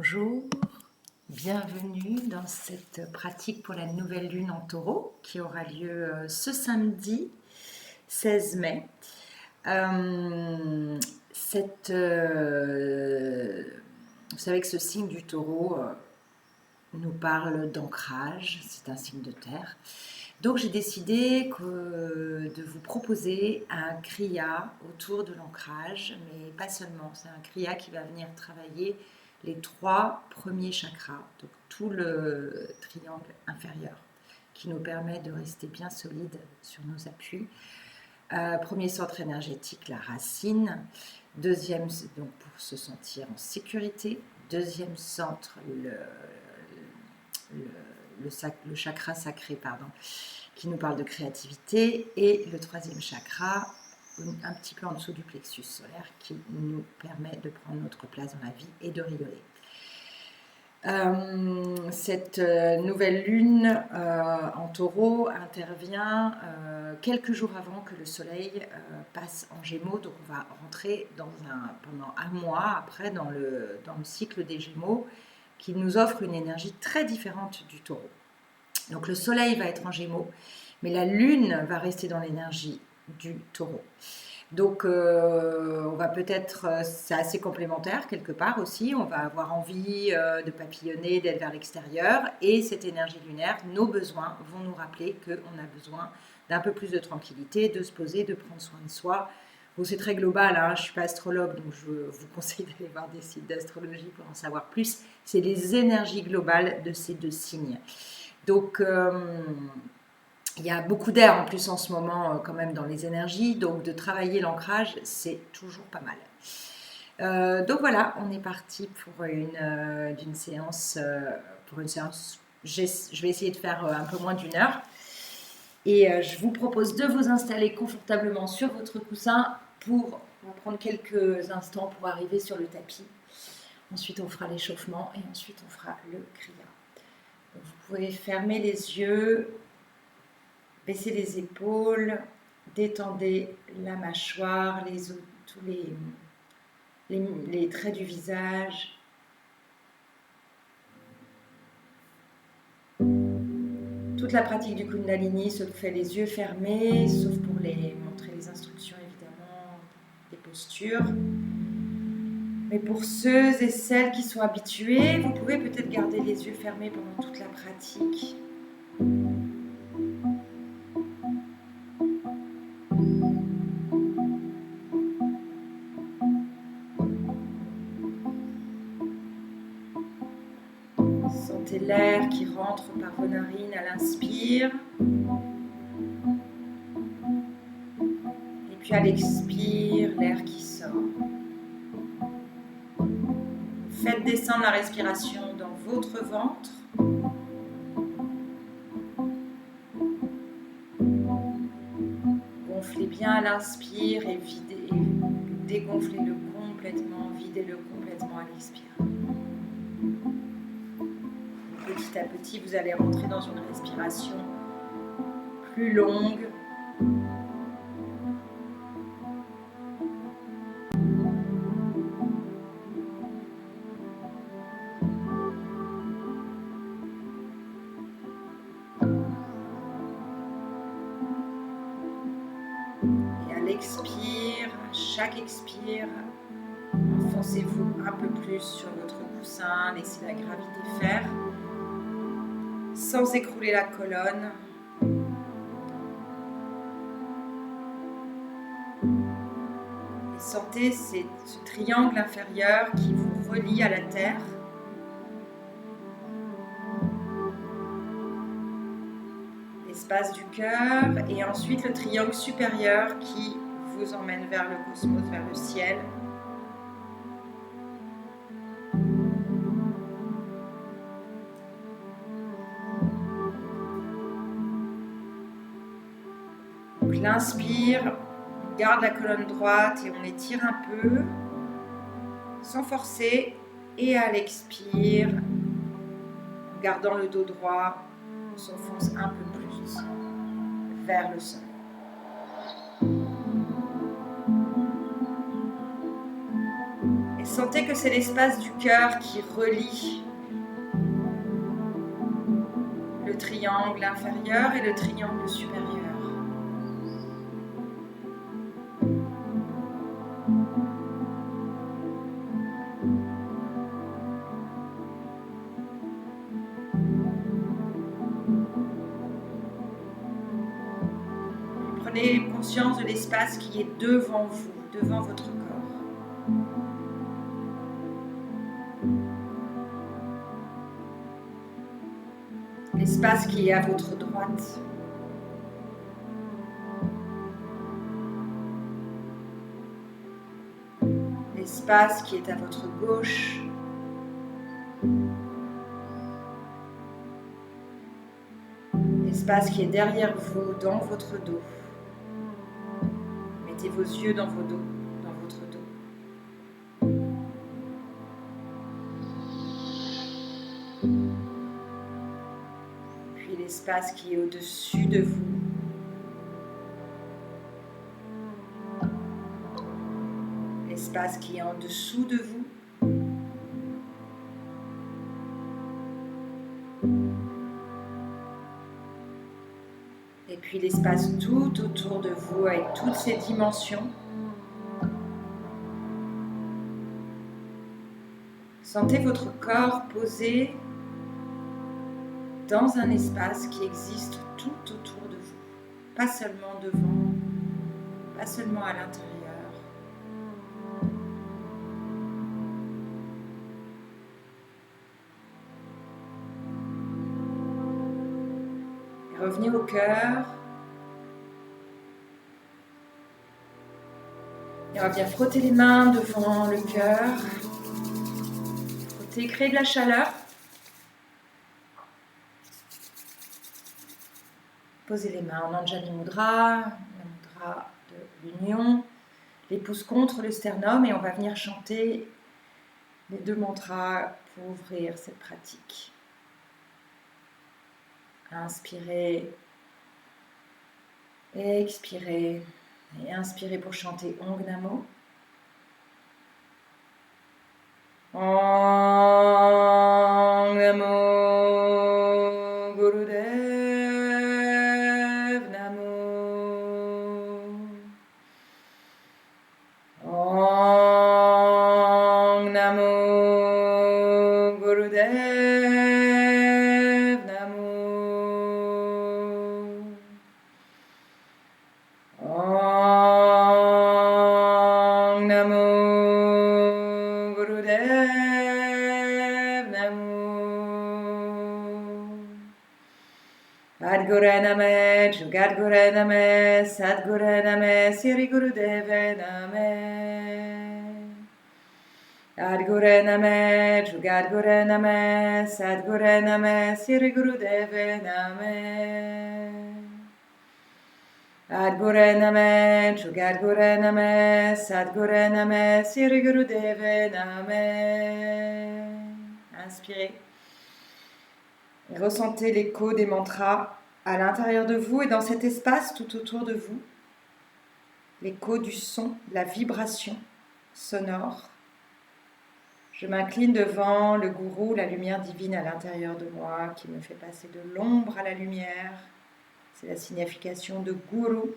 Bonjour, bienvenue dans cette pratique pour la nouvelle lune en taureau qui aura lieu ce samedi 16 mai. Vous savez que ce signe du taureau nous parle d'ancrage, c'est un signe de terre. Donc j'ai décidé de vous proposer un kriya autour de l'ancrage, mais pas seulement, c'est un kriya qui va venir travailler les 3 premiers chakras, donc tout le triangle inférieur, qui nous permet de rester bien solide sur nos appuis. Premier centre énergétique, la racine. Deuxième, donc pour se sentir en sécurité. Deuxième centre, le chakra sacré, qui nous parle de créativité. Et le troisième chakra, un petit peu en dessous du plexus solaire, qui nous permet de prendre notre place dans la vie et de rayonner. Cette nouvelle lune en taureau intervient quelques jours avant que le soleil passe en gémeaux, donc on va rentrer pendant un mois après dans le cycle des gémeaux qui nous offre une énergie très différente du taureau. Donc le soleil va être en gémeaux, mais la lune va rester dans l'énergie du taureau. Donc on va c'est assez complémentaire quelque part aussi, on va avoir envie de papillonner, d'être vers l'extérieur, et cette énergie lunaire, nos besoins vont nous rappeler qu'on a besoin d'un peu plus de tranquillité, de se poser, de prendre soin de soi. Bon, c'est très global, je ne suis pas astrologue, donc je vous conseille d'aller voir des sites d'astrologie pour en savoir plus. C'est les énergies globales de ces 2 signes. Donc il y a beaucoup d'air en plus en ce moment quand même dans les énergies, donc de travailler l'ancrage, c'est toujours pas mal. Donc voilà, on est parti pour une séance. Je vais essayer de faire un peu moins d'1 heure. Et je vous propose de vous installer confortablement sur votre coussin on va prendre quelques instants pour arriver sur le tapis. Ensuite, on fera l'échauffement et ensuite, on fera le kriya. Donc, vous pouvez fermer les yeux, baissez les épaules, détendez la mâchoire, tous les traits du visage. Toute la pratique du Kundalini se fait les yeux fermés, sauf pour montrer les instructions évidemment, des postures. Mais pour ceux et celles qui sont habitués, vous pouvez peut-être garder les yeux fermés pendant toute la pratique. Sentez l'air qui rentre par vos narines à l'inspire. Et puis à l'expire, l'air qui sort. Faites descendre la respiration dans votre ventre. Gonflez bien à l'inspire et dégonflez-le complètement, videz-le complètement à l'expire. Petit à petit, vous allez rentrer dans une respiration plus longue. Et à l'expire, à chaque expire, enfoncez-vous un peu plus sur votre coussin, laissez la gravité faire, sans écrouler la colonne. Et sentez ce triangle inférieur qui vous relie à la terre. L'espace du cœur et ensuite le triangle supérieur qui vous emmène vers le cosmos, vers le ciel. Donc l'inspire, on garde la colonne droite et on étire un peu, sans forcer. Et à l'expire, en gardant le dos droit, on s'enfonce un peu plus vers le sol. Et Sentez que c'est l'espace du cœur qui relie le triangle inférieur et le triangle supérieur. Prenez conscience de l'espace qui est devant vous, devant votre corps. L'espace qui est à votre droite. L'espace qui est à votre gauche. L'espace qui est derrière vous, dans votre dos. Mettez vos yeux dans votre dos. Puis l'espace qui est au-dessus de vous. L'espace qui est en dessous de vous. Et puis l'espace tout autour de vous avec toutes ces dimensions. Sentez votre corps posé dans un espace qui existe tout autour de vous. Pas seulement devant, pas seulement à l'intérieur. Et revenez au cœur. Et on va bien frotter les mains devant le cœur. Frotter, créer de la chaleur. Posez les mains en Anjali Mudra, la mudra de l'union, les pouces contre le sternum et on va venir chanter les 2 mantras pour ouvrir cette pratique. Inspirez, expirez et inspirez pour chanter Om Namo. Om Namo Gurudev Namo. Om Namo Gurudev Namo. Om Namo Gurudev Namo. Adguru Name, Jugadguru Name, Sadguru Name, Siri Gurudeve Name. Adguru Name, Jugadguru Name, Sadguru Name, Siri Gurudeve Name. Adguru Name, Jugadguru Name, Sadguru Name, Siri Gurudeve Name. Inspirez. Et ressentez l'écho des mantras à l'intérieur de vous et dans cet espace tout autour de vous. L'écho du son, la vibration sonore. Je m'incline devant le gourou, la lumière divine à l'intérieur de moi qui me fait passer de l'ombre à la lumière. C'est la signification de gourou.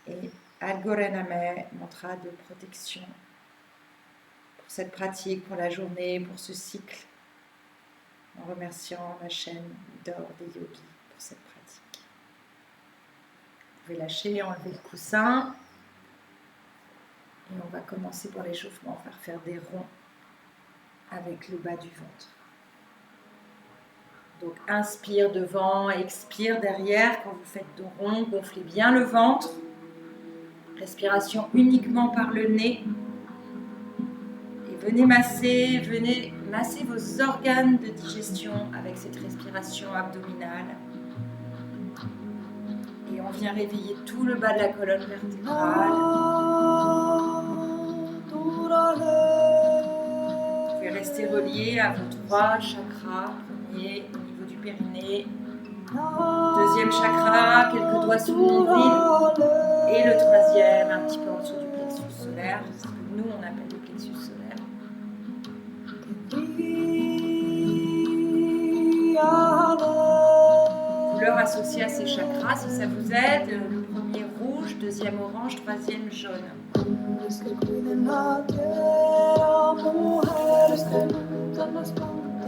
Et Adguru Name, mantra de protection pour cette pratique, pour la journée, pour ce cycle. En remerciant la chaîne d'or des yogis pour cette pratique. Vous pouvez lâcher, enlever le coussin. Et on va commencer pour l'échauffement, on va faire des ronds avec le bas du ventre. Donc inspire devant, expire derrière. Quand vous faites de ronds, gonflez bien le ventre. Respiration uniquement par le nez. Et venez masser vos organes de digestion avec cette respiration abdominale. Et on vient réveiller tout le bas de la colonne vertébrale. Vous pouvez rester relié à vos 3 chakras. Premier, au niveau du périnée. Deuxième chakra, quelques doigts sous le nombril. Et le troisième, un petit peu en dessous du plexus solaire. Ce que nous, on appelle le plexus solaire. couleurs associées à ces chakras, si ça vous aide. Le premier rouge, deuxième orange, troisième jaune.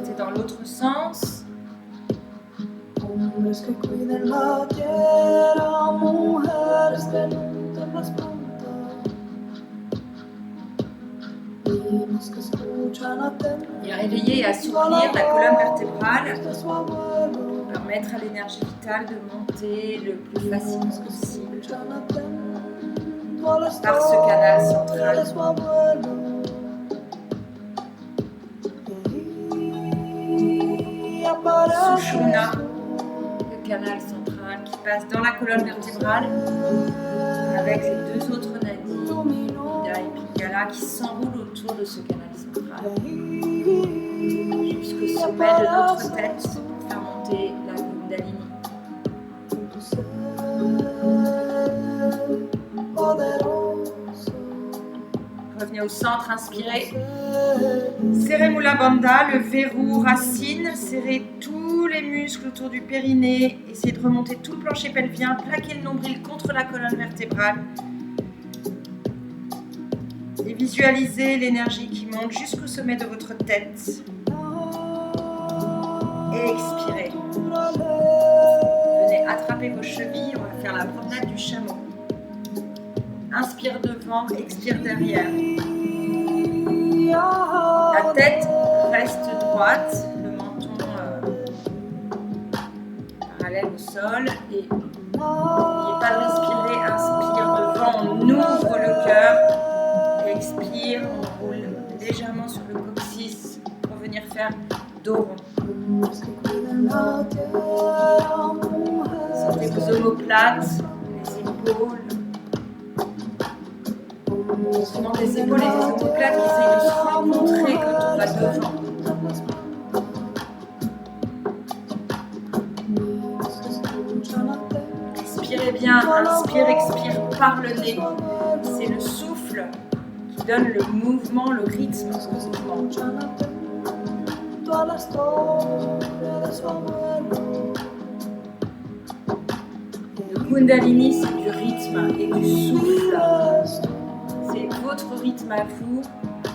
C'est dans l'autre sens. Et à réveiller et assouplir la colonne vertébrale, permettre à l'énergie vitale de monter le plus facilement possible par ce canal central. Sushumna, le canal central qui passe dans la colonne vertébrale avec les deux autres nadis, Ida et Pingala, qui s'enroulent autour de ce canal central jusqu'au sommet de notre tête pour faire monter la Kundalini. Revenez au centre, inspirez. Serrez Mula Bandha, le verrou racine. Serrez tous les muscles autour du périnée. Essayez de remonter tout le plancher pelvien. Plaquez le nombril contre la colonne vertébrale. Et visualisez l'énergie qui monte jusqu'au sommet de votre tête. Et expirez. Venez attraper vos chevilles. On va faire la promenade du chameau. Inspire devant, expire derrière. La tête reste droite, le menton parallèle au sol. Et n'oubliez pas de respirer, inspire devant, on ouvre le cœur. Expire, on roule légèrement sur le coccyx pour venir faire dos rond. Sentez vos omoplates, les épaules. Mouvement des épaules et des omoplates qui essayent de se rencontrer quand on va devant. Respirez bien, inspire, expire par le nez. C'est le souffle qui donne le mouvement, le rythme au mouvement. Le Kundalini, c'est du rythme et du souffle. C'est votre rythme à vous,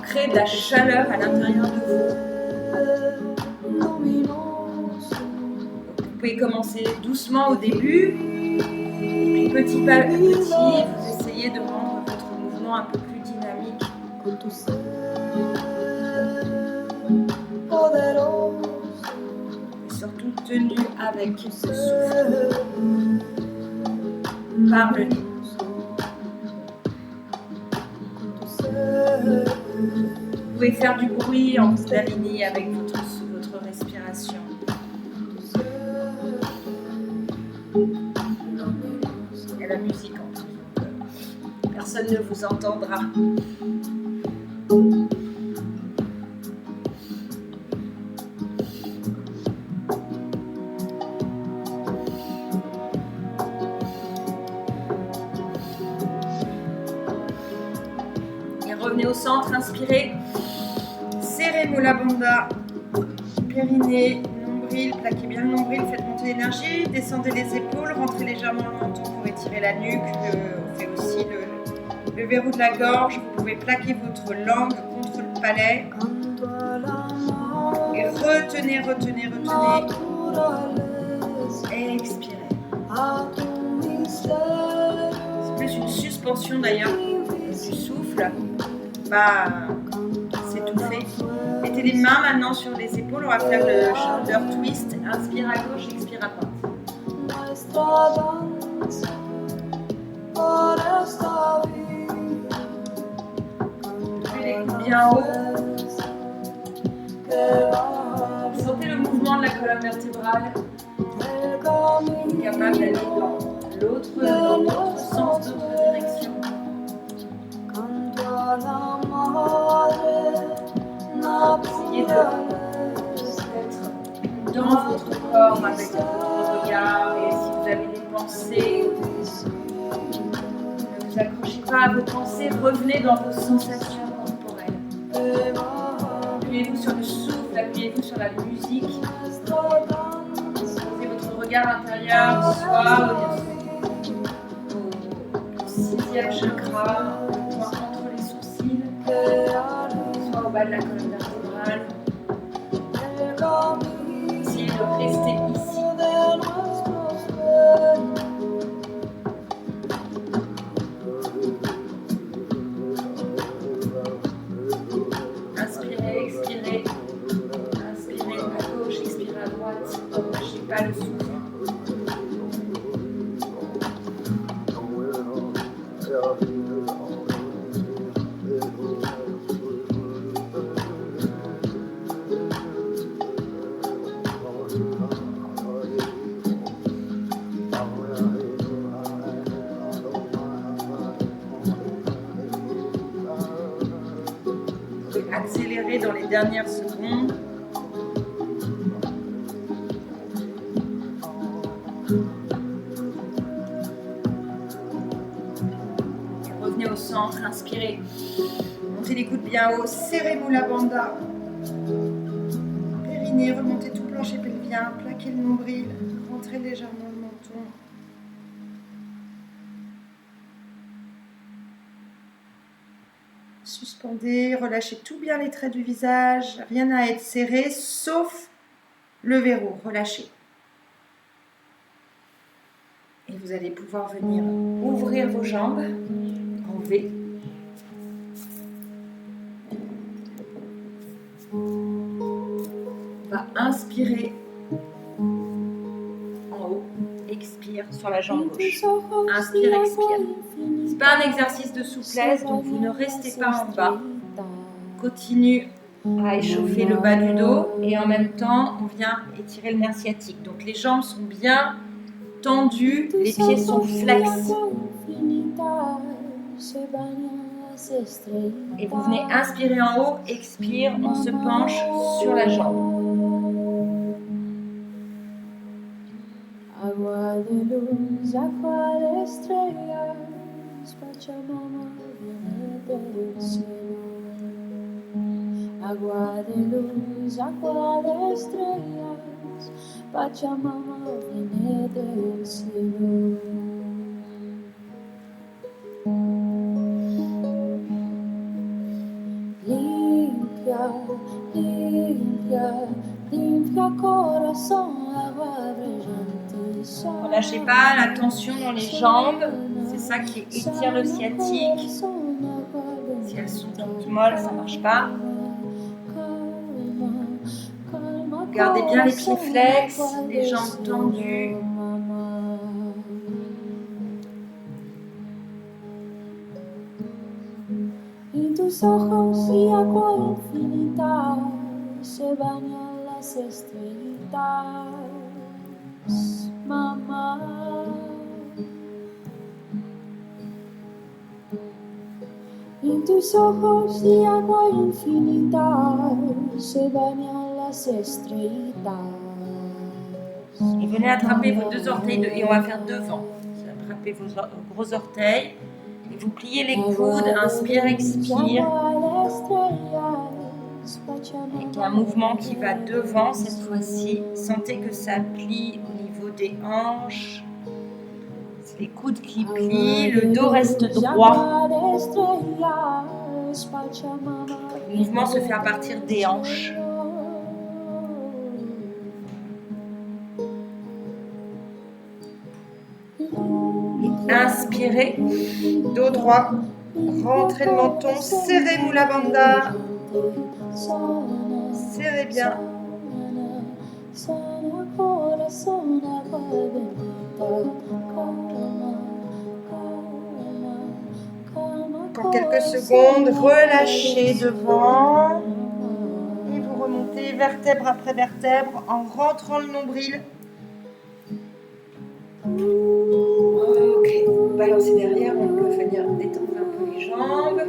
créer de la chaleur à l'intérieur de vous. Vous pouvez commencer doucement au début, et puis petit à petit, vous essayez de rendre votre mouvement un peu plus dynamique. Et surtout tenu avec le souffle par le nez. Vous pouvez faire du bruit en Kundalini avec votre respiration. Il y a la musique en plus, donc personne ne vous entendra. Revenez au centre, inspirez. Serrez Mula Bandha, périnée, nombril, plaquez bien le nombril, faites monter l'énergie, descendez les épaules, rentrez légèrement le menton pour étirer la nuque. On fait aussi le verrou de la gorge. Vous pouvez plaquer votre langue contre le palais. Et retenez. Et expirez. C'est plus une suspension d'ailleurs du souffle. S'étouffer. Mettez les mains maintenant sur les épaules, on va faire le shoulder twist. Inspire à gauche, expire à droite. Levez les coudes bien haut. Sentez le mouvement de la colonne vertébrale. Vous êtes capable d'aller dans l'autre sens, d'autre direction. Essayez d'être dans votre corps avec votre regard, et si vous avez des pensées, ne vous accrochez pas à vos pensées, revenez dans vos sensations corporelles. Appuyez-vous sur le souffle, appuyez-vous sur la musique. Posez votre regard intérieur intérieur, soit au sixième chakra, soit entre les sourcils, soit au bas de la colonne vertébrale. Essayez de rester ici. Inspirez, expirez. Inspirez à gauche, expirez à droite. Ne lâchez pas le souffle. Accélérer dans les dernières secondes. Et revenez au centre, inspirez. Montez les coudes bien haut, serrez Mula Bandha. Périnée, remontez tout le plancher pelvien, plaquez le nombril, rentrez légèrement le menton. Suspendez, relâchez tout bien les traits du visage, rien à être serré sauf le verrou, relâchez. Et vous allez pouvoir venir ouvrir vos jambes en V. On va inspirer en haut, expire sur la jambe gauche. Inspire, expire. Ce n'est pas un exercice de souplesse, donc vous ne restez pas en bas. Continue à échauffer le bas du dos et en même temps, on vient étirer le nerf sciatique. Donc les jambes sont bien tendues, les pieds sont flex. Et vous venez inspirer en haut, expire, on se penche sur la jambe. Agua de luz, agua de estrellas, Pachamama viene del cielo. Agua de luz, agua de estrellas, Pachamama viene del cielo. Limpia, limpia, limpia corazón, agua brillante. Relâchez pas la tension dans les jambes, c'est ça qui étire le sciatique. Si elles sont toutes molles, ça ne marche pas. Gardez bien les pieds flex, les jambes tendues. En tus ojos y agua infinita se bañan las estrellitas, mamá. En tus ojos y agua infinita se bañan las estrellitas. Et venez attraper vos deux orteils et on va faire devant. Attrapez vos gros orteils et vous pliez les coudes, inspire, expire. Avec un mouvement qui va devant cette fois-ci. Sentez que ça plie au niveau des hanches. C'est les coudes qui plient, le dos reste droit. Le mouvement se fait à partir des hanches. Inspirez, dos droit, rentrez le menton, serrez Mula Bandha, serrez bien. Pour quelques secondes, relâchez devant et vous remontez vertèbre après vertèbre en rentrant le nombril. Ok, balancez derrière, on peut venir détendre un peu les jambes,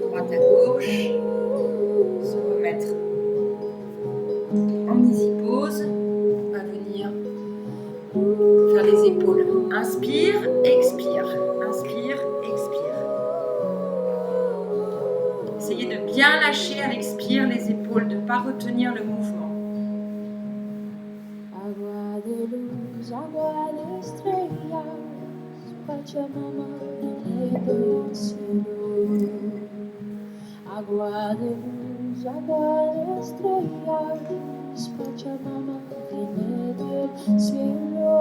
droite à gauche, se remettre en easy pose. On va venir faire les épaules. Inspire, expire, inspire, expire. Essayez de bien lâcher à l'expire les épaules, de ne pas retenir le mouvement. Agua de luz. agua de estrellas, Pachamama viene del cielo. Agua de luz, agua de estrellas, Pachamama viene del cielo.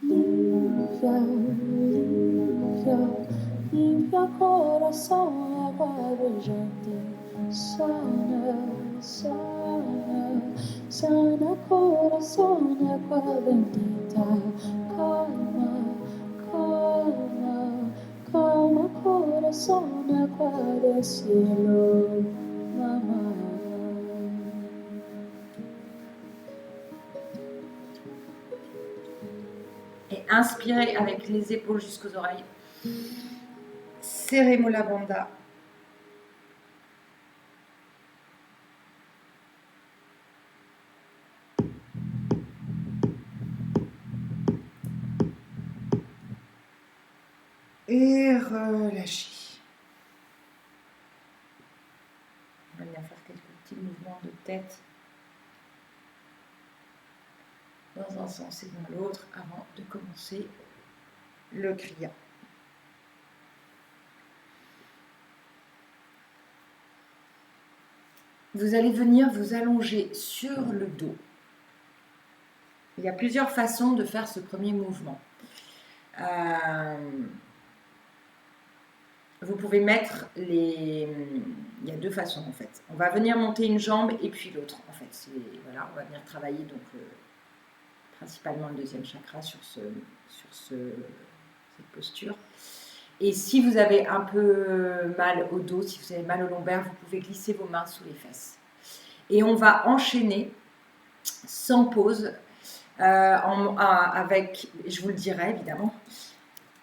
Limpia, limpia, limpia corazón, agua brillante, sana, sana, sana corazón, agua bendita, calma, calma, calma corazón, agua del cielo, mamá. Et inspirez avec les épaules jusqu'aux oreilles. Serrez Mula Bandha. Et relâchez. On va venir faire quelques petits mouvements de tête dans un sens et dans l'autre avant de commencer le kriya. Vous allez venir vous allonger sur le dos. Il y a plusieurs façons de faire ce premier mouvement. Vous pouvez mettre les... Il y a deux façons en fait. On va venir monter une jambe et puis l'autre en fait. Voilà, on va venir travailler donc principalement le deuxième chakra sur cette posture. Et si vous avez un peu mal au dos, si vous avez mal au lombaire, vous pouvez glisser vos mains sous les fesses. Et on va enchaîner sans pause avec, je vous le dirai évidemment,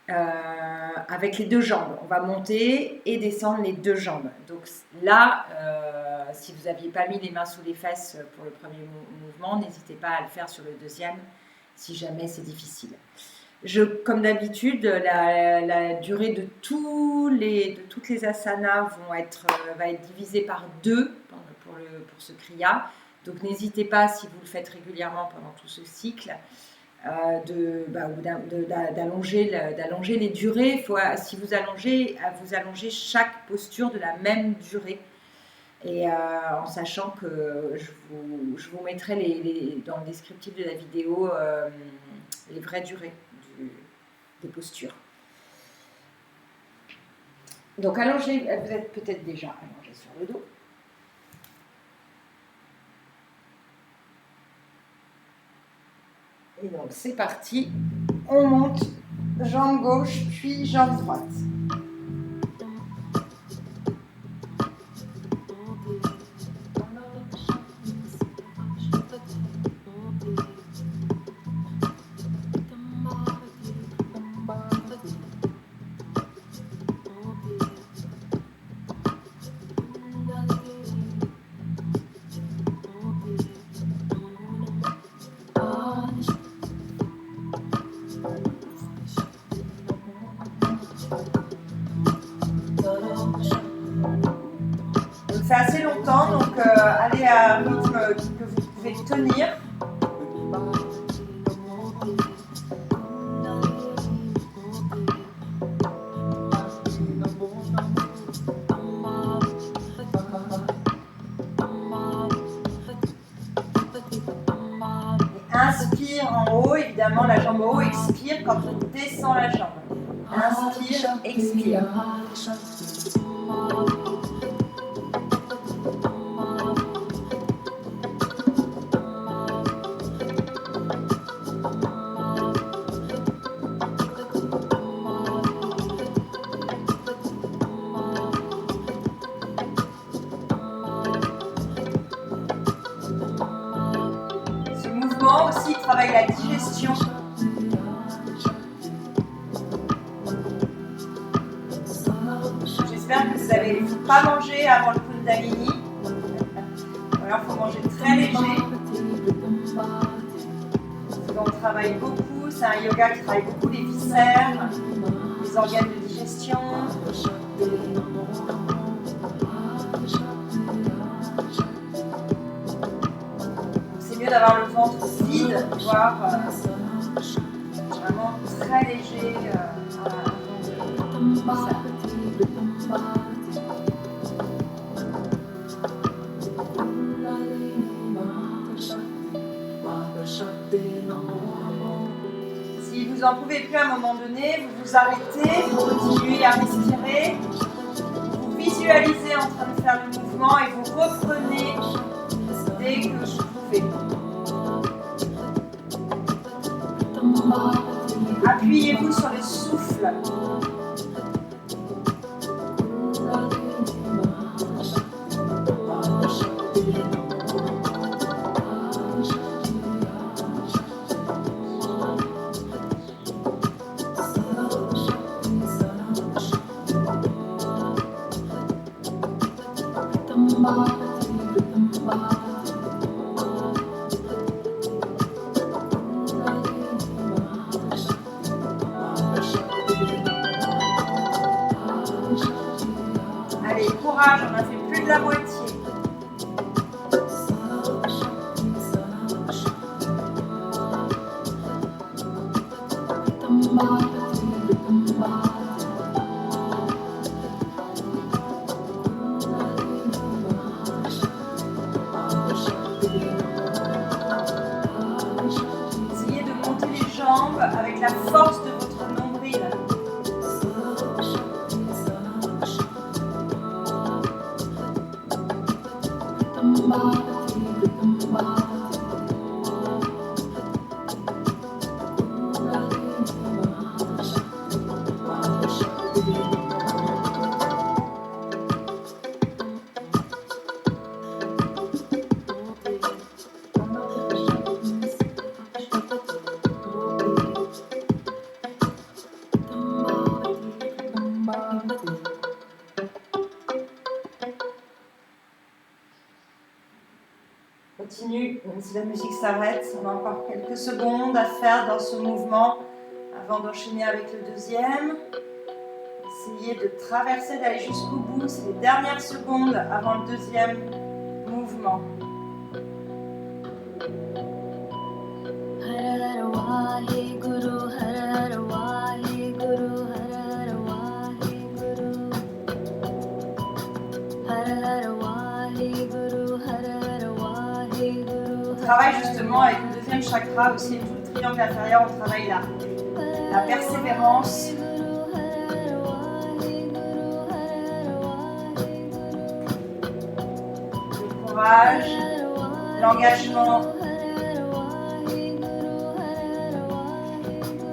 avec les deux jambes. On va monter et descendre les deux jambes. Donc là, si vous n'aviez pas mis les mains sous les fesses pour le premier mouvement, n'hésitez pas à le faire sur le deuxième si jamais c'est difficile. Comme d'habitude, la durée de toutes les asanas va être divisée par 2 pour ce kriya. Donc n'hésitez pas, si vous le faites régulièrement pendant tout ce cycle, d'allonger les durées. Si vous allongez chaque posture de la même durée. Et en sachant que je vous mettrai dans le descriptif de la vidéo les vraies durées des postures. Donc allongez, vous êtes peut-être déjà allongé sur le dos. Et donc c'est parti, on monte, jambe gauche puis jambe droite. C'est assez longtemps, donc allez à un rythme que vous pouvez tenir. Et inspire en haut, évidemment la jambe en haut, expire quand on descend la jambe. Inspire, expire. Ce mouvement aussi travaille la digestion. J'espère que vous n'avez pas mangé avant le Kundalini. Ou alors il faut manger très léger. On travaille beaucoup, c'est un yoga qui travaille beaucoup les viscères, les organes de digestion. d'avoir le ventre vide, voire vraiment très léger avant de faire. Si vous n'en pouvez plus à un moment donné, vous vous arrêtez, vous continuez à respirer, vous visualisez en train de faire le mouvement et vous reprenez dès que vous pouvez. Appuyez-vous sur le souffle. Allez, courage, on a fait plus de la moitié. Essayez de monter les jambes avec la force de votre nombril. Continue, même si la musique s'arrête, on a encore quelques secondes à faire dans ce mouvement avant d'enchaîner avec le deuxième. Essayez de traverser, d'aller jusqu'au bout, c'est les dernières secondes avant le deuxième mouvement. On travaille justement avec le deuxième chakra, aussi tout le triangle inférieur, on travaille la persévérance. Le courage, l'engagement.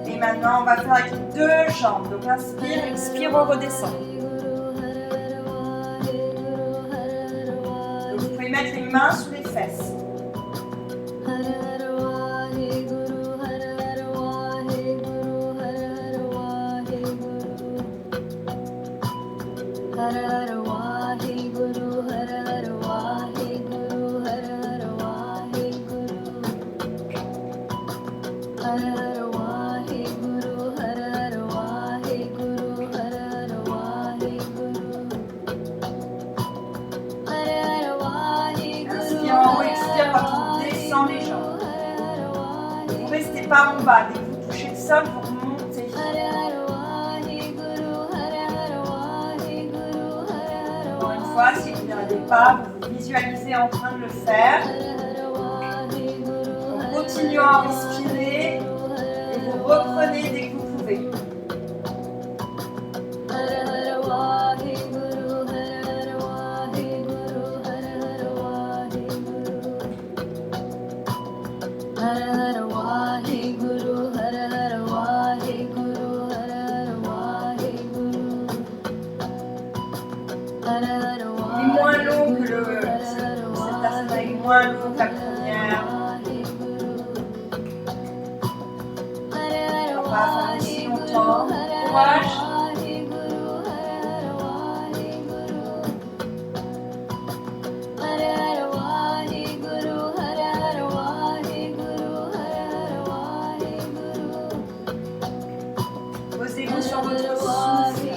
Et maintenant, on va faire avec les deux jambes. Donc inspire, expire, on redescend. Donc, vous pouvez mettre les mains sous les fesses. Inspire en haut, expire quand on descend les jambes. Vous ne restez pas en bas. Dès que vous touchez le sol, vous remontez. Encore une fois, si vous n'y arrivez pas, vous vous visualisez en train de le faire. En continuant à respirer et vous reprenez dès que vous pouvez. Il est moins long que cette asana est moins long que la première. On va pas faire aussi longtemps. Courage. Posez-vous sur votre souffle.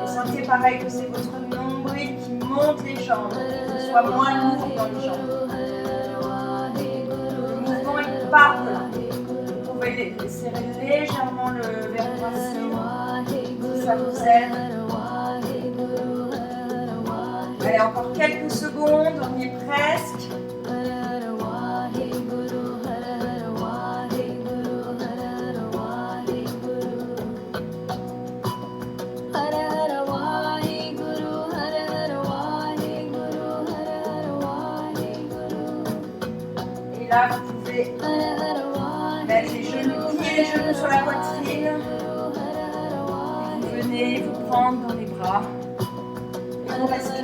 Et sentez pareil que c'est votre nombril qui monte les jambes. soit moins lourd dans les jambes. Le mouvement il part de là. Vous pouvez serrer légèrement le vertèbre si ça vous aide. Allez, encore quelques secondes, on y est presque. Et là, vous pouvez mettre les genoux, plier les genoux sur la poitrine. Vous venez vous prendre dans les bras. Et vous respirez.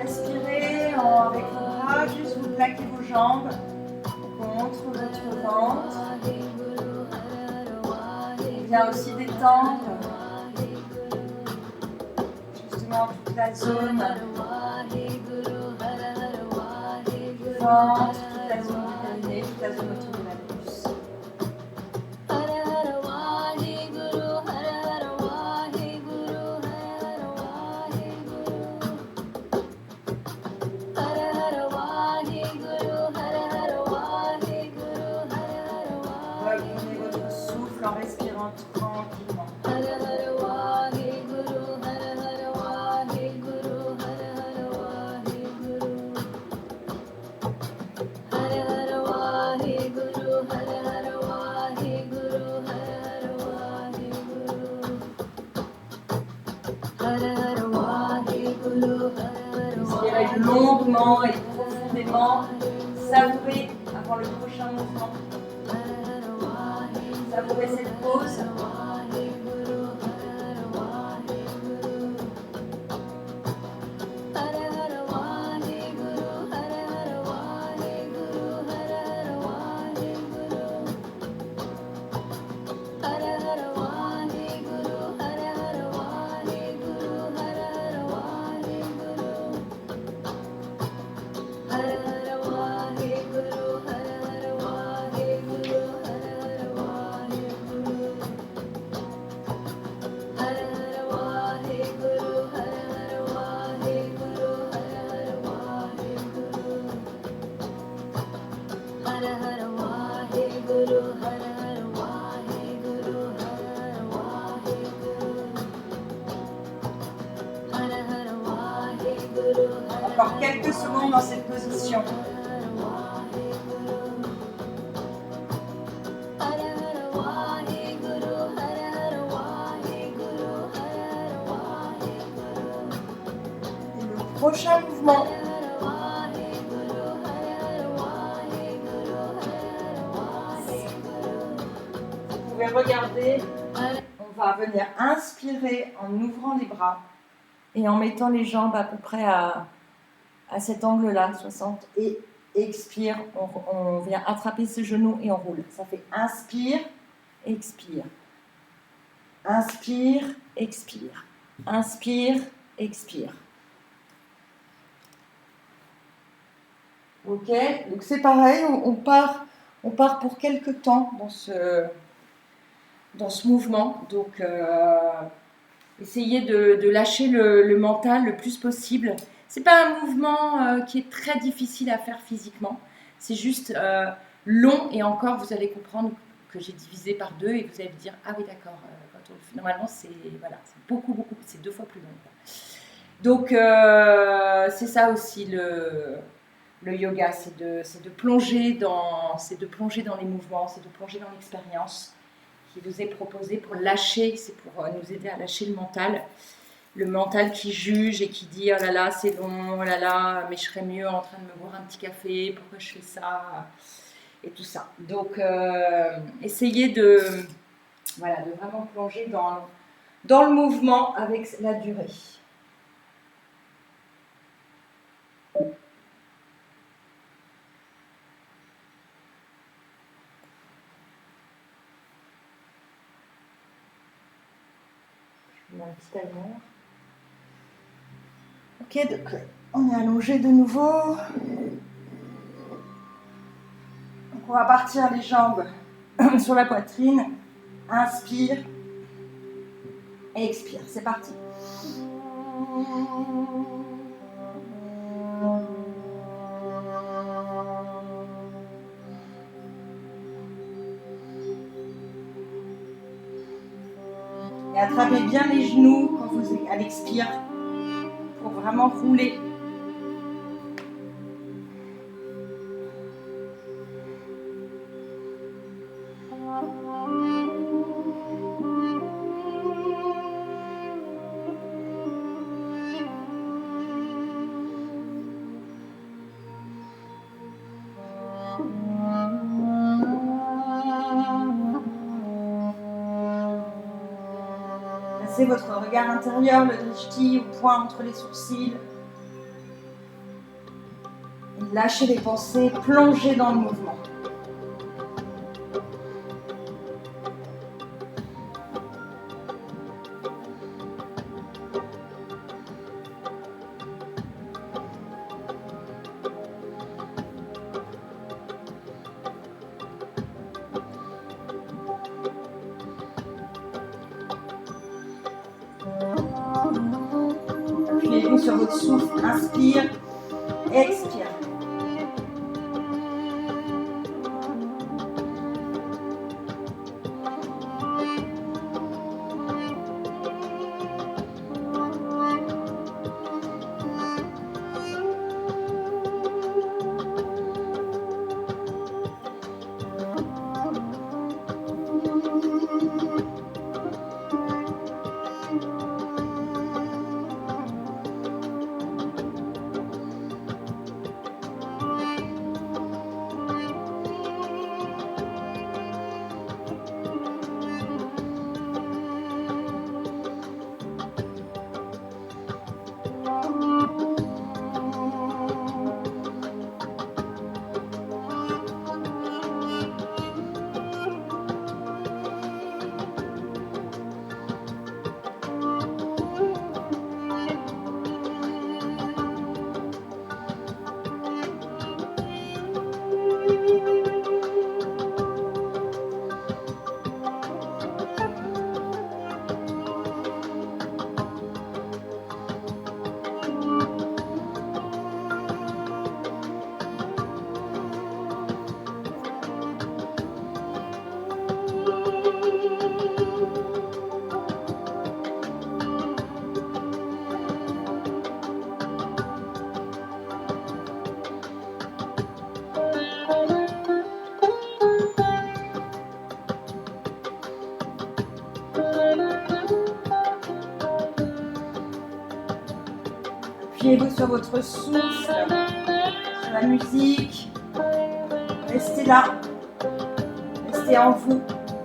Respirez avec vos bras, juste vous plaquez vos jambes contre votre ventre. Il vient aussi détendre justement toute la zone du ventre, toute la zone du périnée, toute la zone autour de la l'anus. Reprenez votre souffle en respirant tranquillement. Inspirez longuement et profondément. Savourez avant le prochain mouvement. Savourez cette pause. Encore quelques secondes dans cette position. Et le prochain mouvement. Vous pouvez regarder. On va venir inspirer en ouvrant les bras et en mettant les jambes à peu près à cet angle-là, 60, et expire, on vient attraper ce genou et on roule. Ça fait inspire, expire. Inspire, expire. Inspire, expire. Ok, donc c'est pareil, on part pour quelques temps dans ce mouvement. Donc essayez de lâcher le mental le plus possible. C'est pas un mouvement qui est très difficile à faire physiquement. C'est juste long et encore, vous allez comprendre que j'ai divisé par 2 et vous allez me dire ah oui d'accord. Normalement c'est beaucoup, c'est 2 fois plus long. Donc c'est ça aussi le yoga, c'est de plonger dans les mouvements, c'est de plonger dans l'expérience qui vous est proposée pour lâcher, c'est pour nous aider à lâcher le mental qui juge et qui dit oh là là c'est long, oh là là mais je serais mieux en train de me boire un petit café, pourquoi je fais ça et tout ça. Donc essayez de vraiment plonger dans le mouvement avec la durée. Je mets un petit timer. Ok, donc on est allongé de nouveau. Donc On va partir les jambes sur la poitrine. Inspire. Et expire. C'est parti. Et attrapez bien les genoux quand vous à l'expire pour vraiment rouler. Placez votre regard intérieur, le drishti, au point entre les sourcils. Et lâchez les pensées, plongez dans le mouvement. Appuyez-vous sur votre souffle, inspire, expire. Appuyez-vous sur votre souffle, sur la musique. Restez là. Restez en vous.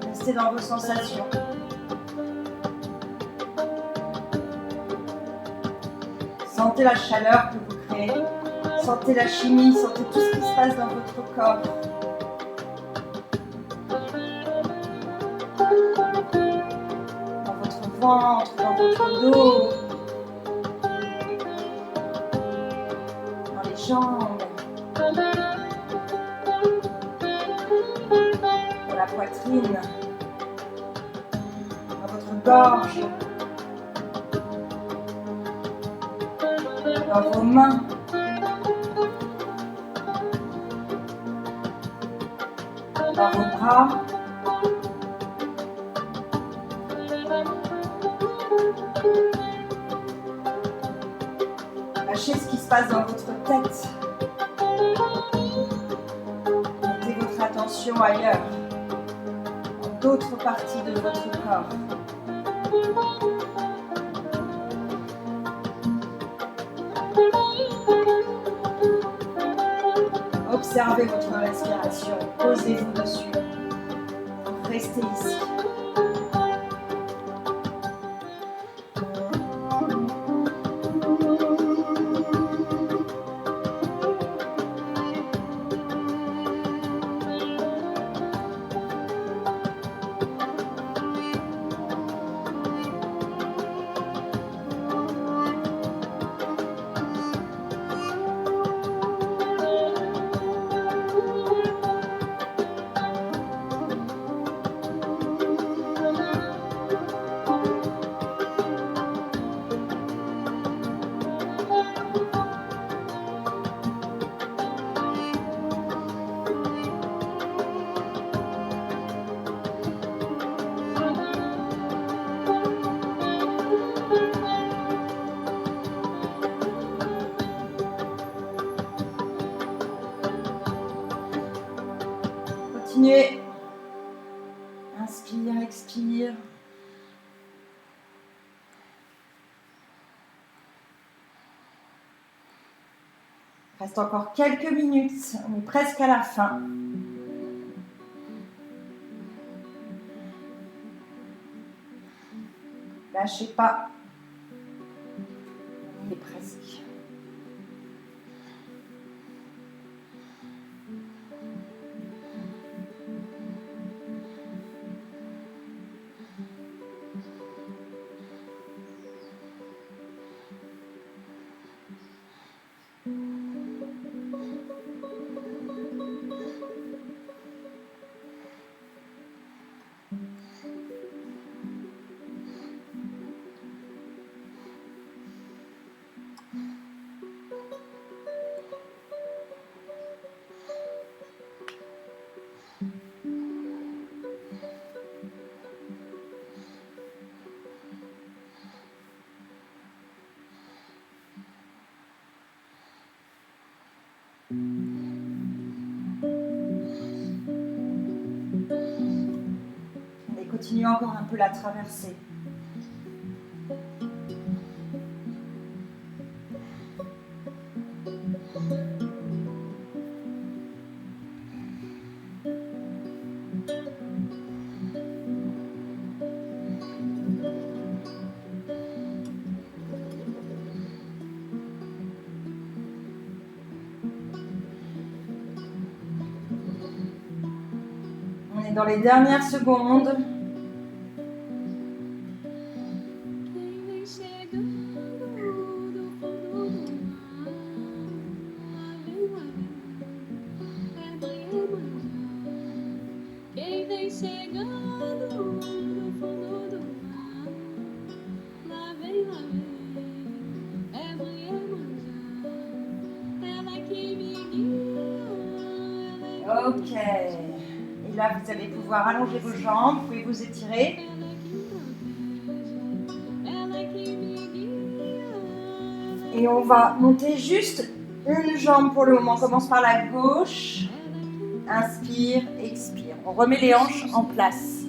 Restez dans vos sensations. Sentez la chaleur que vous créez. Sentez la chimie. Sentez tout ce qui se passe dans votre corps. Dans votre ventre, dans votre dos. Jambes, dans la poitrine, dans votre gorge, dans vos mains, dans vos bras, lâchez ce qui se passe dans votre tête. Mettez votre attention ailleurs, dans d'autres parties de votre corps. Observez votre respiration, posez-vous dessus. Restez ici. continuez. Inspire, expire. Reste encore quelques minutes, on est presque à la fin. Lâchez pas. On y est presque. Allez, continuez encore un peu la traversée. On est dans les dernières secondes. Ok. Et là, vous allez pouvoir allonger vos jambes, vous pouvez vous étirer. Et on va monter juste une jambe pour le moment. On commence par la gauche. Inspire, expire. On remet les hanches en place.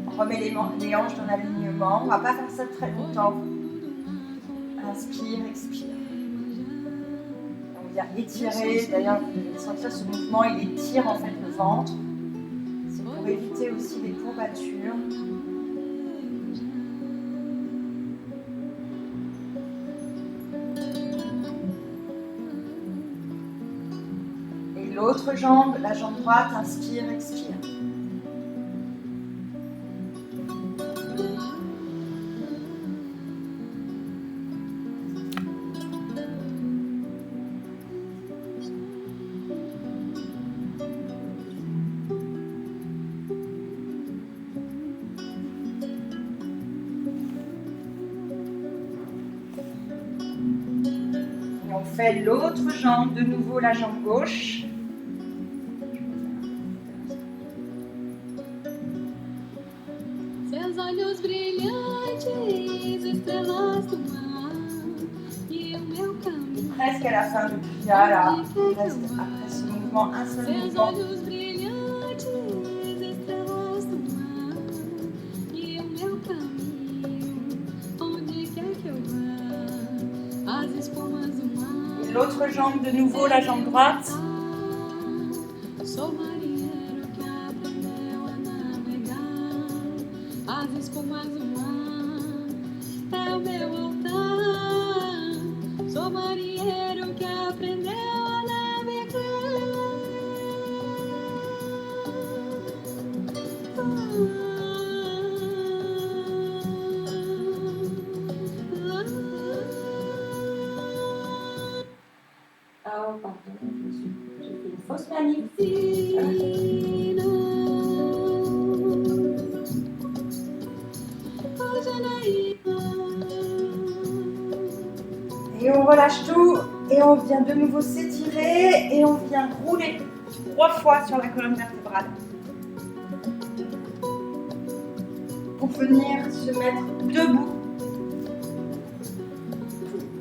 On remet les hanches dans l'alignement. On ne va pas faire ça très longtemps. Inspire, expire. On vient étirer. D'ailleurs, vous devez sentir ce mouvement. Il étire en fait le ventre. C'est pour éviter aussi les courbatures. Et l'autre jambe, la jambe droite, inspire, expire. On fait l'autre jambe, de nouveau la jambe gauche. Seus olhos brilhantes, estrelas do mar, e o meu caminho. Presque à la fin du kriya, là. Il reste après ce mouvement un seul Seus mouvement. olhos brilhantes, estrelas do mar, e o meu caminho, onde quer que eu vá, as espumas do mar. Et l'autre jambe, de nouveau la jambe droite. Sou marinheiro que aprendeu a navegar, as espumas do mar é o meu altar. Sou marinheiro que aprendeu a navegar. Ah, pardon, j'ai fait une fausse manip. Et on relâche tout et on vient de nouveau s'étirer et on vient rouler 3 fois sur la colonne vertébrale pour venir se mettre debout.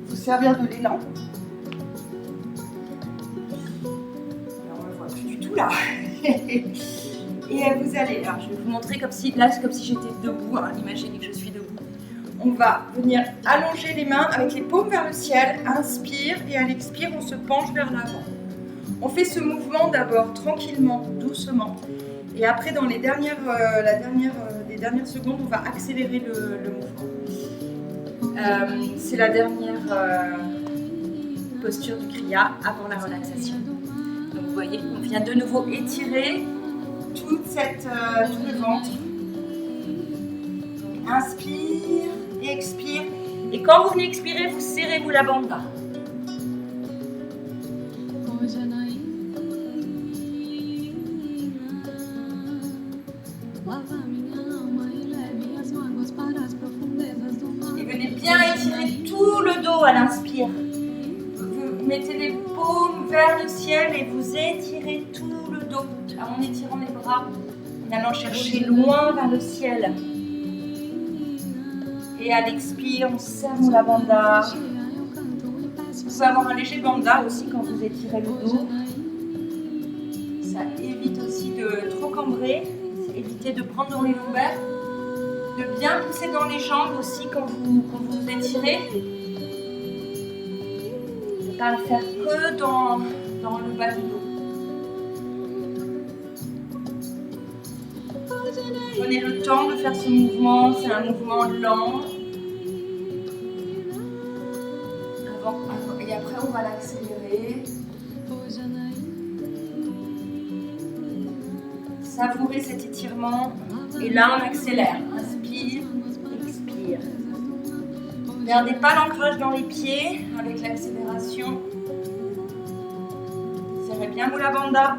Vous servir de l'élan. On ne le voit plus du tout là. Et vous allez, alors je vais vous montrer comme si, là c'est comme si j'étais debout, hein, imaginez que je suis debout. On va venir allonger les mains avec les paumes vers le ciel, inspire et à l'expire on se penche vers l'avant. On fait ce mouvement d'abord tranquillement, doucement. Et après dans les dernières secondes, on va accélérer le mouvement. C'est la dernière posture du Kriya avant la relaxation. Donc vous voyez, on vient de nouveau étirer tout le ventre. Donc, inspire et expire. Et quand vous venez expirer, vous serrez Mula Bandha. Et venez bien étirer tout le dos à l'inspire. Vous mettez les paumes vers le ciel et vous étirez tout le dos en étirant les bras, en allant chercher loin vers le ciel. Et à l'expire, on serre Mula Bandha. Vous pouvez avoir un léger bandha aussi quand vous étirez le dos. Ça évite aussi de trop cambrer, éviter de prendre dans les lombaires, de bien pousser dans les jambes aussi quand vous étirez. Ne pas le faire que dans le bas du dos. Prenez le temps de faire ce mouvement, c'est un mouvement lent. Et après, on va l'accélérer. Savourez cet étirement. Et là, on accélère. Inspire, expire. Ne gardez pas l'ancrage dans les pieds avec l'accélération. Serrez bien Mula Bandha.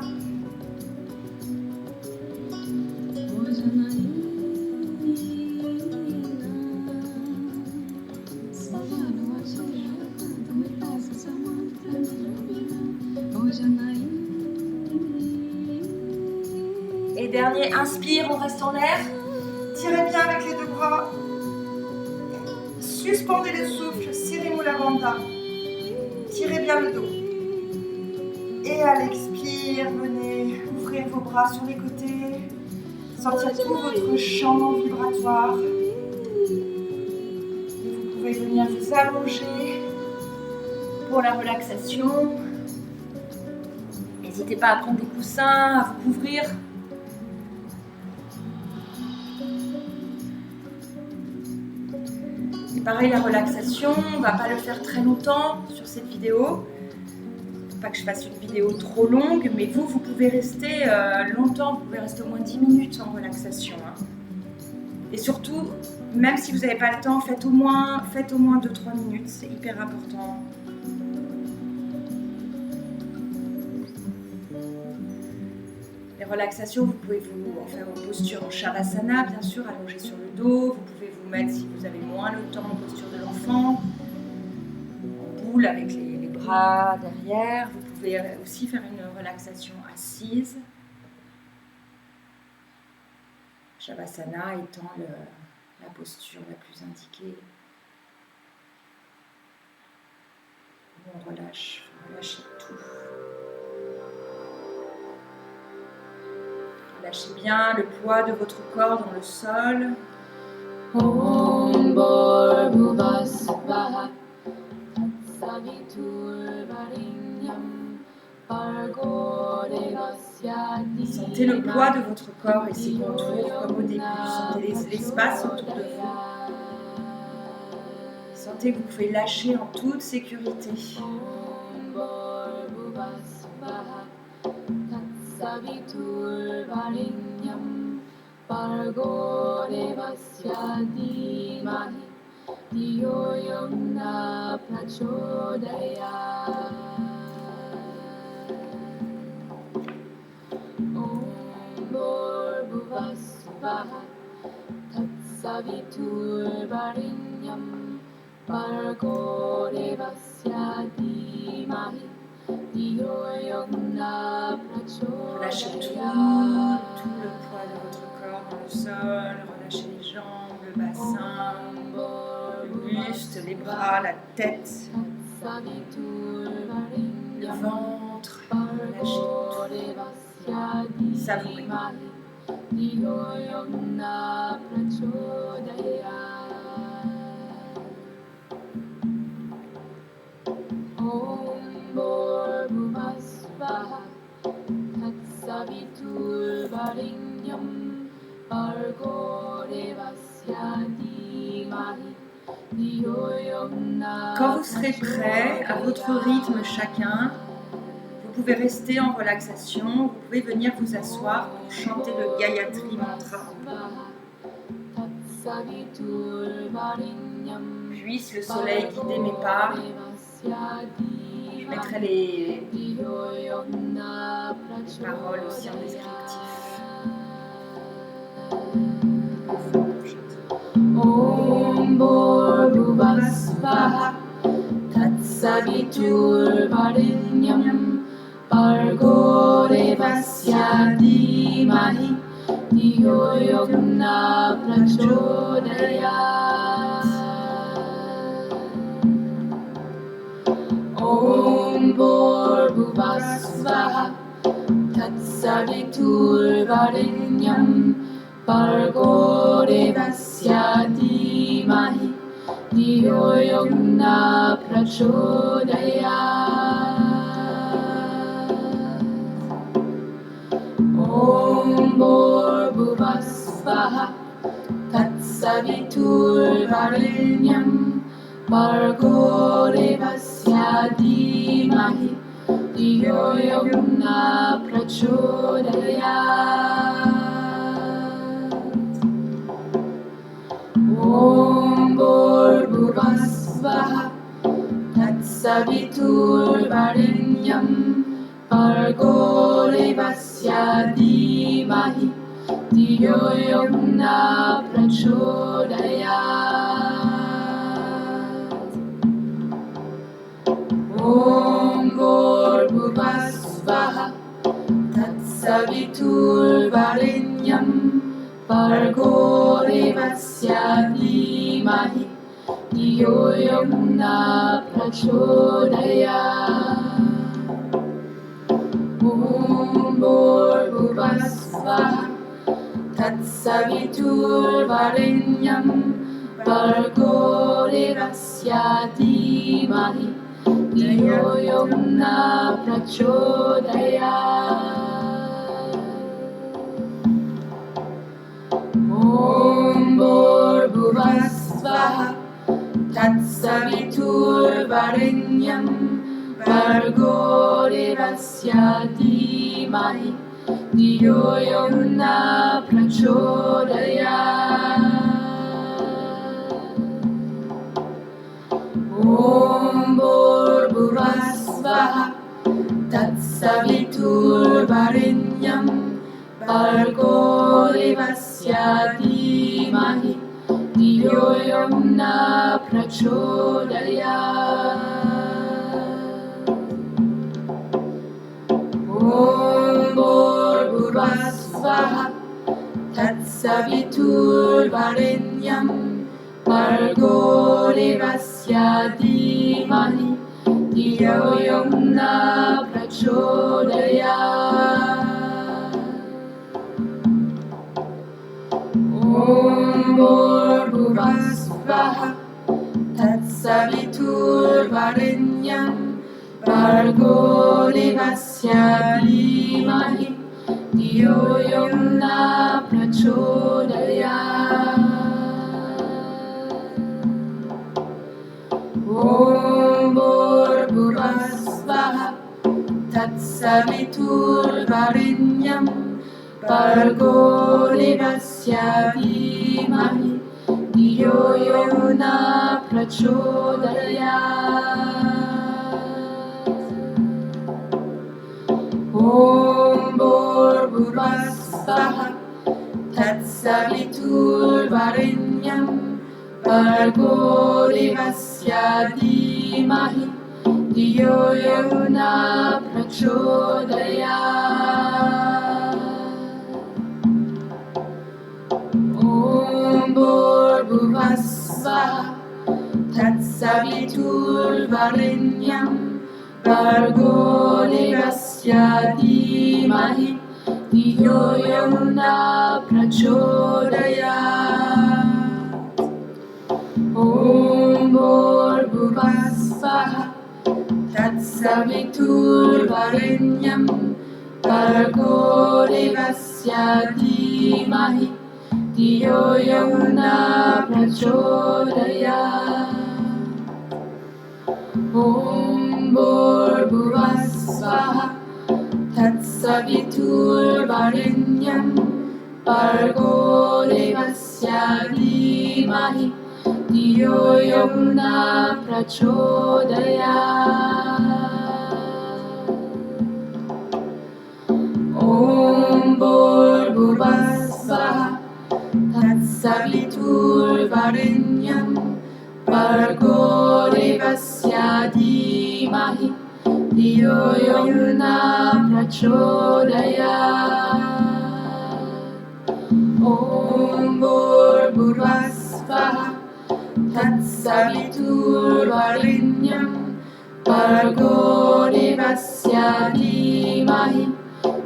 Et dernier, inspire, on reste en l'air. Tirez bien avec les deux bras. Suspendez le souffle, serrez Mula Bandha. Tirez bien le dos. Et à l'expire, venez ouvrir vos bras sur les côtés. Sentir tout votre champ vibratoire. Et vous pouvez venir vous allonger pour la relaxation. N'hésitez pas à prendre des coussins, à vous couvrir. Et pareil, la relaxation, on ne va pas le faire très longtemps sur cette vidéo. Pas que je fasse une vidéo trop longue, mais vous pouvez rester longtemps, vous pouvez rester au moins 10 minutes en relaxation. Hein. Et surtout, même si vous n'avez pas le temps, faites au moins 2-3 minutes, c'est hyper important. Les relaxations, vous pouvez vous en faire en posture en Shavasana, bien sûr, allongé sur le dos. Vous pouvez vous mettre, si vous avez moins le temps, en posture de l'enfant, en boule avec les bras derrière. Vous pouvez aussi faire une relaxation assise. Shavasana étant la posture la plus indiquée. On relâche, relâchez tout. Lâchez bien le poids de votre corps dans le sol. Om Bhurvubhuvah Svaha Savitur Varenyam Bhargo Devasya Dhimani. Sentez le poids de votre corps et ses contours comme au début. Sentez l'espace autour de vous. Sentez que vous pouvez lâcher en toute sécurité. Om Bhurvubhuvah Svaha Savitur Varenyam Bhargo Devasya Dhimani Dhiyo Yona Prachodayat. Om Bhurvubhuvah Svaha Savitur Varenyam Bhargo Devasya Dhimani. Relâchez tout le poids de votre corps dans le sol, relâchez les jambes, le bassin, le buste, les bras, la tête, le ventre, relâchez tout, savourez. धियो यो न प्रचोदयात्। ॐ भूर्भुवः स्वः तत्सवितुर्वरेण्यं भर्गो देवस्य धीमहि धियो यो न Quand vous serez prêts, à votre rythme chacun, vous pouvez rester en relaxation, vous pouvez venir vous asseoir pour chanter le Gayatri Mantra. Puisse le soleil guider mes pas. Je mettrai les paroles aussi en descriptif. Om Bhurvuvah Svaha Tatsaviturvarenyam Bhargo Devasya Dhimahi Dhiyo Yo Na Prachodayat. Om Bhurvuvah Svaha Tatsaviturvarenyam Bhargo Devasya Dhimahi Dhiyo Yo Na Prachodayat. Om Bhurvuvah Svaha Tatsaviturvarenyam Bhargo Devasya Dhimahi Dhiyo Yo Na Prachodayat. Om Bhurvuvah Svaha Tatsaviturvarenyam Bhargo Devasya Dhimahi Dhiyo Yo Na Prachodayat. Om Bhurvuvah Svaha Tatsaviturvarenyam Bhargo Devasya Dhimahi Dhiyo Yo Na Prachodayat. Om Bhurvuvah Svaha Tatsaviturvarenyam Bhargo Devasya Dhimahi Dhiyo Yo Na Prachodayat. Om Bhurvuvah Svaha Tatsaviturvarenyam Bhargo Devasya Dhimahi Dhiyo Yo Na Prachodayat. Om Bhurvuvah Svaha Tatsaviturvarenyam Bhargo Devasya Dhimahi Dhiyo Yo Na Prachodayat. Om Bhurvuvah Svaha Tatsaviturvarenyam Bhargo Devasya Dhimahi Dhiyo Yo Na Prachodayat. Om Bhurvuvah Svaha Tatsaviturvarenyam Bhargo Devasya Dhimahi Dhiyo Yo Na Prachodayat. Om Bhurvuvah Svaha Tatsaviturvarenyam Bhargo Devasya Dhimahi Dhiyo Yo Na Prachodayat. Om Bhurvuvah Svaha Tatsaviturvarenyam Bhargo Devasya Dhimahi Dhiyo Yo Na Prachodayat. Om Bhurvuvah Svaha Tatsaviturvarenyam Bhargo Devasya Dhimahi Dio Yona Prachodayat. Om Bhurvasvaha Tatsaviturvarenyam Bhargo Devasya Dhimahi Dio Yona Prachodayat. Om Bhurvasvaha Tatsaviturvarenyam Bhargo Devasya Dhimahi Dio Yona Prachodayat. Om Bhurvasvaha Tatsaviturvarenyam Bhargo Devasya Dhimahi Dio Yona Prachodayat. Om Bhurvasvaha Tatsaviturvarenyam Bhargo Devasya Dhimahi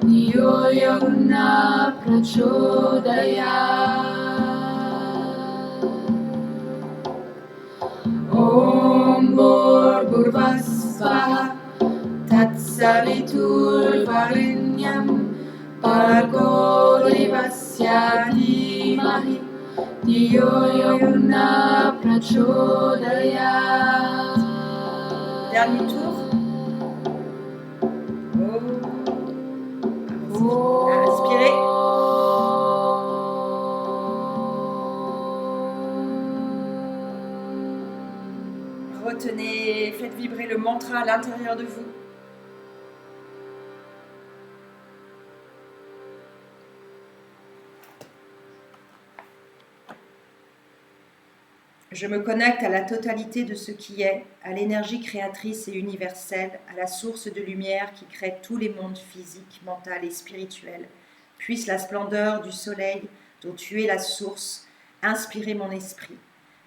Dio Yona Prachodayat. Om Bhurvasvaha Tatsaviturvarenyam Bhargo Devasya Dhimahi Dio Yona Prachodayat. Dernier tour. Inspirez. Retenez, faites vibrer le mantra à l'intérieur de vous. Je me connecte à la totalité de ce qui est, à l'énergie créatrice et universelle, à la source de lumière qui crée tous les mondes physiques, mental et spirituels. Puisse la splendeur du soleil, dont tu es la source, inspirer mon esprit.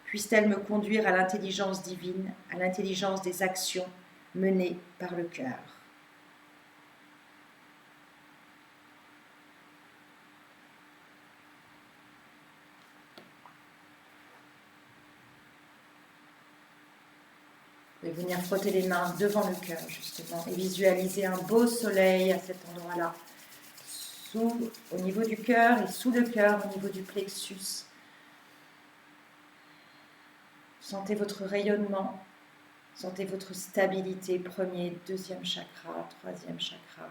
Puisse-t-elle me conduire à l'intelligence divine, à l'intelligence des actions menées par le cœur. Vous pouvez venir frotter les mains devant le cœur, justement, et visualiser un beau soleil à cet endroit-là, au niveau du cœur et sous le cœur, au niveau du plexus. Sentez votre rayonnement, sentez votre stabilité, premier, deuxième chakra, troisième chakra.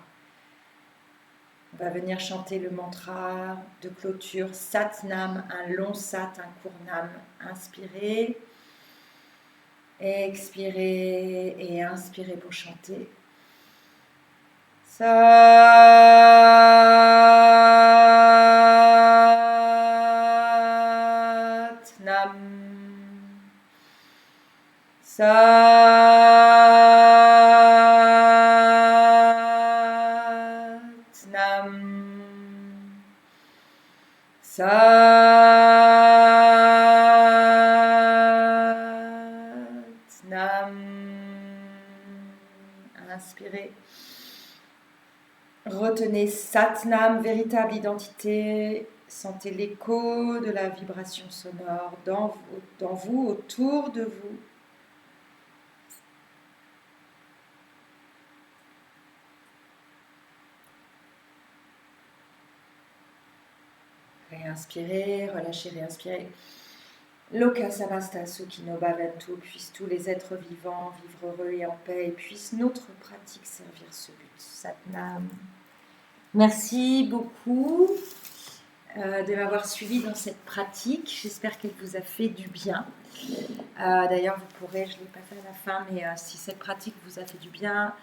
On va venir chanter le mantra de clôture, Sat Nam, un long Sat, un court Nam. Inspirez, expirez et inspirez pour chanter. Sat Nam. Sat Nam. Sat Nam. Inspirez. Retenez Sat Nam, véritable identité. Sentez l'écho de la vibration sonore dans vous, autour de vous. Réinspirez, relâchez, réinspirez. Loka Samasta Sukhino Bhavantu, puissent tous les êtres vivants vivre heureux et en paix, et puisse notre pratique servir ce but. Satnam. Merci beaucoup de m'avoir suivi dans cette pratique. J'espère qu'elle vous a fait du bien. D'ailleurs, vous pourrez, je ne l'ai pas fait à la fin, mais si cette pratique vous a fait du bien,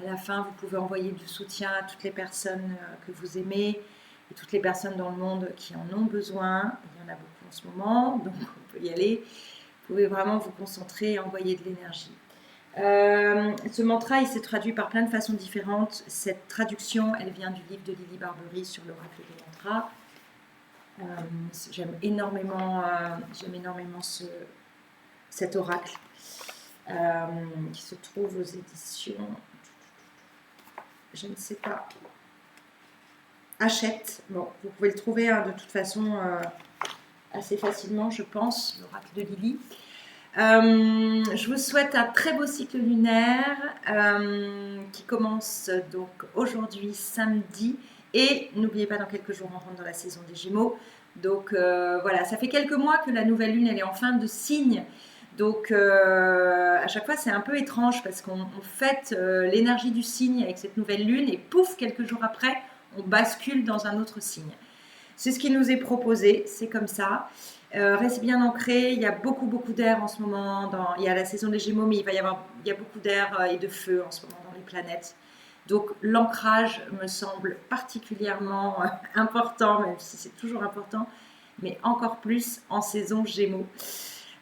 à la fin, vous pouvez envoyer du soutien à toutes les personnes que vous aimez et toutes les personnes dans le monde qui en ont besoin. Il y en a beaucoup en ce moment, donc on peut y aller. Vous pouvez vraiment vous concentrer et envoyer de l'énergie. Ce mantra, il s'est traduit par plein de façons différentes. Cette traduction, elle vient du livre de Lily Barbery sur l'oracle des mantras. J'aime énormément cet oracle qui se trouve aux éditions, je ne sais pas. Hachette. Bon, vous pouvez le trouver hein, de toute façon assez facilement, je pense, l'oracle de Lily. Je vous souhaite un très beau cycle lunaire qui commence donc aujourd'hui, samedi. Et n'oubliez pas, dans quelques jours, on rentre dans la saison des Gémeaux. Donc voilà, ça fait quelques mois que la nouvelle lune, elle est en fin de signe. Donc à chaque fois, c'est un peu étrange parce qu'on fête l'énergie du signe avec cette nouvelle lune et pouf, quelques jours après, on bascule dans un autre signe. C'est ce qui nous est proposé, c'est comme ça. Reste bien ancré, il y a beaucoup d'air en ce moment, il y a la saison des Gémeaux, mais il y a beaucoup d'air et de feu en ce moment dans les planètes. Donc l'ancrage me semble particulièrement important, même si c'est toujours important, mais encore plus en saison Gémeaux.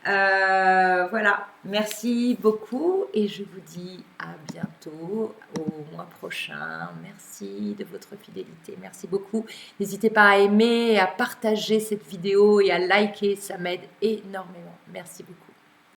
Voilà, merci beaucoup et je vous dis à bientôt, au mois prochain. Merci de votre fidélité, merci beaucoup. N'hésitez pas à aimer, à partager cette vidéo et à liker, ça m'aide énormément. Merci beaucoup.